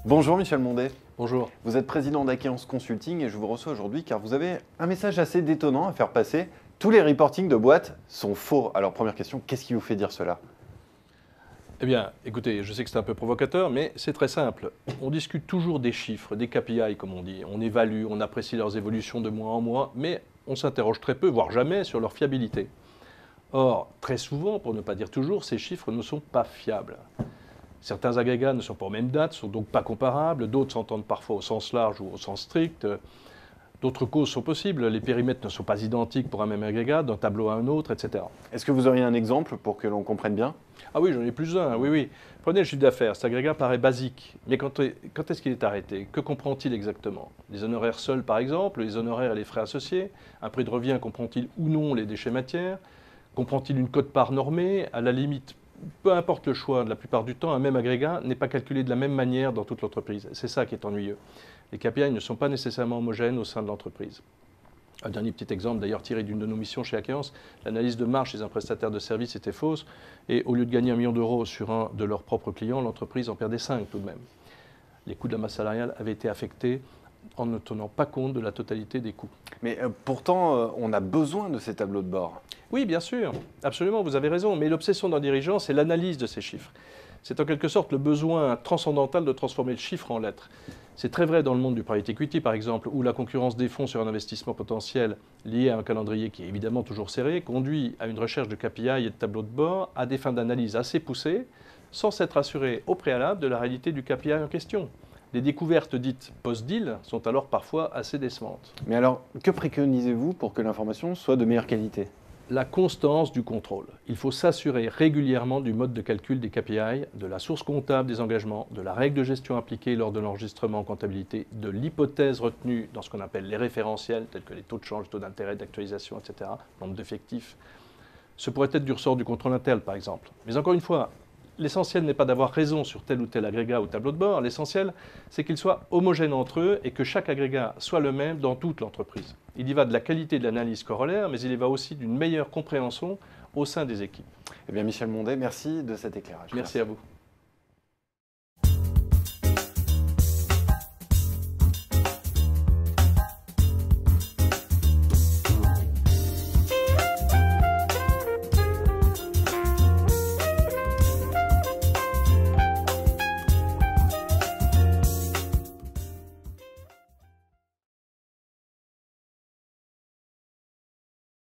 Bonjour Michel Mondet. Bonjour. Vous êtes président d'Aquéance Consulting et je vous reçois aujourd'hui car vous avez un message assez détonnant à faire passer. Tous les reportings de boîtes sont faux. Alors première question, qu'est-ce qui vous fait dire cela? Eh bien, écoutez, je sais que c'est un peu provocateur, mais c'est très simple. On discute toujours des chiffres, des KPI comme on dit. On évalue, on apprécie leurs évolutions de mois en mois, mais on s'interroge très peu, voire jamais, sur leur fiabilité. Or, très souvent, pour ne pas dire toujours, ces chiffres ne sont pas fiables. Certains agrégats ne sont pas aux mêmes dates, sont donc pas comparables, d'autres s'entendent parfois au sens large ou au sens strict. D'autres causes sont possibles, les périmètres ne sont pas identiques pour un même agrégat, d'un tableau à un autre, etc. Est-ce que vous auriez un exemple pour que l'on comprenne bien? Ah oui, j'en ai plus d'un, oui. Prenez le chiffre d'affaires, cet agrégat paraît basique, mais quand est-ce qu'il est arrêté? Que comprend-il exactement? Les honoraires seuls, par exemple, les honoraires et les frais associés? Un prix de revient comprend-il ou non les déchets matières? Comprend-il une quote-part normée? À la limite, peu importe le choix, la plupart du temps, un même agrégat n'est pas calculé de la même manière dans toute l'entreprise. C'est ça qui est ennuyeux. Les KPI ne sont pas nécessairement homogènes au sein de l'entreprise. Un dernier petit exemple, d'ailleurs tiré d'une de nos missions chez Aquéance, l'analyse de marge chez un prestataire de service était fausse et au lieu de gagner 1 million d'euros sur un de leurs propres clients, l'entreprise en perdait 5 tout de même. Les coûts de la masse salariale avaient été affectés en ne tenant pas compte de la totalité des coûts. Mais pourtant, on a besoin de ces tableaux de bord. Oui, bien sûr, absolument, vous avez raison, mais l'obsession d'un dirigeant, c'est l'analyse de ces chiffres. C'est en quelque sorte le besoin transcendantal de transformer le chiffre en lettres. C'est très vrai dans le monde du private equity, par exemple, où la concurrence des fonds sur un investissement potentiel lié à un calendrier qui est évidemment toujours serré conduit à une recherche de KPI et de tableaux de bord à des fins d'analyse assez poussées, sans s'être assuré au préalable de la réalité du KPI en question. Les découvertes dites post-deal sont alors parfois assez décevantes. Mais alors, que préconisez-vous pour que l'information soit de meilleure qualité? La constance du contrôle. Il faut s'assurer régulièrement du mode de calcul des KPI, de la source comptable des engagements, de la règle de gestion appliquée lors de l'enregistrement en comptabilité, de l'hypothèse retenue dans ce qu'on appelle les référentiels, tels que les taux de change, taux d'intérêt, d'actualisation, etc., nombre d'effectifs. Ce pourrait être du ressort du contrôle interne, par exemple. Mais encore une fois, l'essentiel n'est pas d'avoir raison sur tel ou tel agrégat ou tableau de bord. L'essentiel, c'est qu'ils soient homogènes entre eux et que chaque agrégat soit le même dans toute l'entreprise. Il y va de la qualité de l'analyse corollaire, mais il y va aussi d'une meilleure compréhension au sein des équipes. Eh bien Michel Mondet, merci de cet éclairage. Merci à vous.